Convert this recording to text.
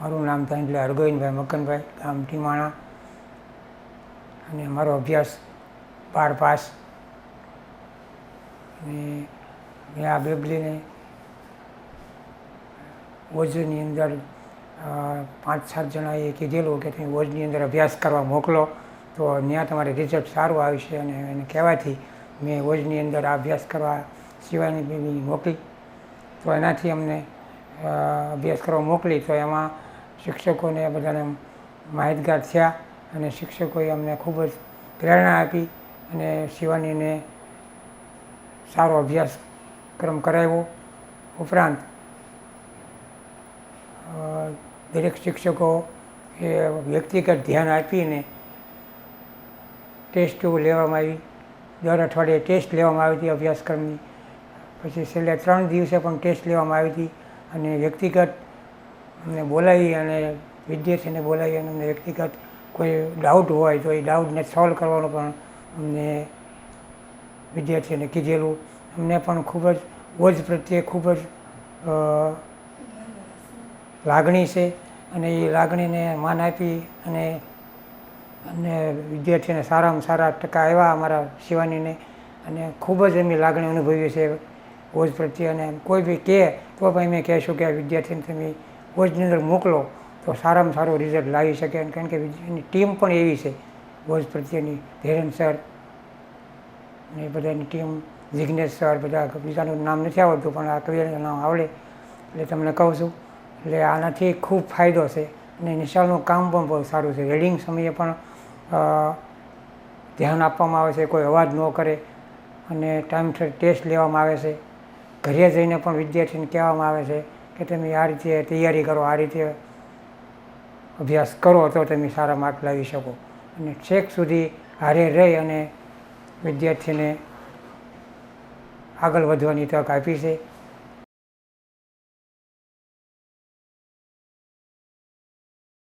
મારું નામ ધાંધલા હરગોવિંદભાઈ મકનભાઈ, ગામ ટીમાણા, અને મારો અભ્યાસ 12 પાસ. અને મેં આ બેબલીને વોજની અંદર 5-7 જણાએ કીધેલું કે તમે વોજની અંદર અભ્યાસ કરવા મોકલો તો ત્યાં તમારે રિઝલ્ટ સારું આવશે, અને એને કહેવાથી મેં વોજની અંદર અભ્યાસ કરવા શિવાની બેબી મોકલી. તો એનાથી અમને અભ્યાસ કરવા મોકલી તો એમાં શિક્ષકોને બધાને માહિતગાર થયા, અને શિક્ષકોએ અમને ખૂબ જ પ્રેરણા આપી અને શિવાનીને સારો અભ્યાસક્રમ કરાવ્યો. ઉપરાંત દરેક શિક્ષકો એ વ્યક્તિગત ધ્યાન આપીને ટેસ્ટો લેવામાં આવી. દર અઠવાડિયે ટેસ્ટ લેવામાં આવી હતી અભ્યાસક્રમની. પછી છેલ્લે 3 દિવસે પણ ટેસ્ટ લેવામાં આવી હતી, અને વ્યક્તિગત અમને બોલાવી અને વિદ્યાર્થીને બોલાવી અને અમને વ્યક્તિગત કોઈ ડાઉટ હોય તો એ ડાઉટને સોલ્વ કરવાનું પણ અમને વિદ્યાર્થીઓને કીધેલું. અમને પણ ખૂબ જ વોજ પ્રત્યે ખૂબ જ લાગણી છે, અને એ લાગણીને માન આપી અને વિદ્યાર્થીઓને સારામાં સારા ટકા આવ્યા અમારા શિવાનીને, અને ખૂબ જ એમની લાગણી અનુભવી છે વોજ પ્રત્યે. અને કોઈ બી કહે તો પણ અમે કહેશું કે આ વિદ્યાર્થીને તમે વોજની અંદર મોકલો તો સારામાં સારું રિઝલ્ટ લાવી શકે, કારણ કે એની ટીમ પણ એવી છે વોજ પ્રત્યેની. ધીરેન સર ને એ બધાની ટીમ, જિજ્ઞેશ સર, બધા બીજાનું નામ નથી આવડતું પણ આ કવિનું નામ આવડે એટલે તમને કહું છું. એટલે આનાથી ખૂબ ફાયદો છે, અને નિશાળનું કામ પણ બહુ સારું છે. રીડિંગ સમયે પણ ધ્યાન આપવામાં આવે છે, કોઈ અવાજ ન કરે, અને ટાઈમસર ટેસ્ટ લેવામાં આવે છે. ઘરે જઈને પણ વિદ્યાર્થીને કહેવામાં આવે છે કે તમે આ રીતે તૈયારી કરો, આ રીતે અભ્યાસ કરો તો તમે સારા માર્ક લાવી શકો. અને છેક સુધી હારે રહી અને વિદ્યાર્થીને આગળ વધવાની તક આપી છે.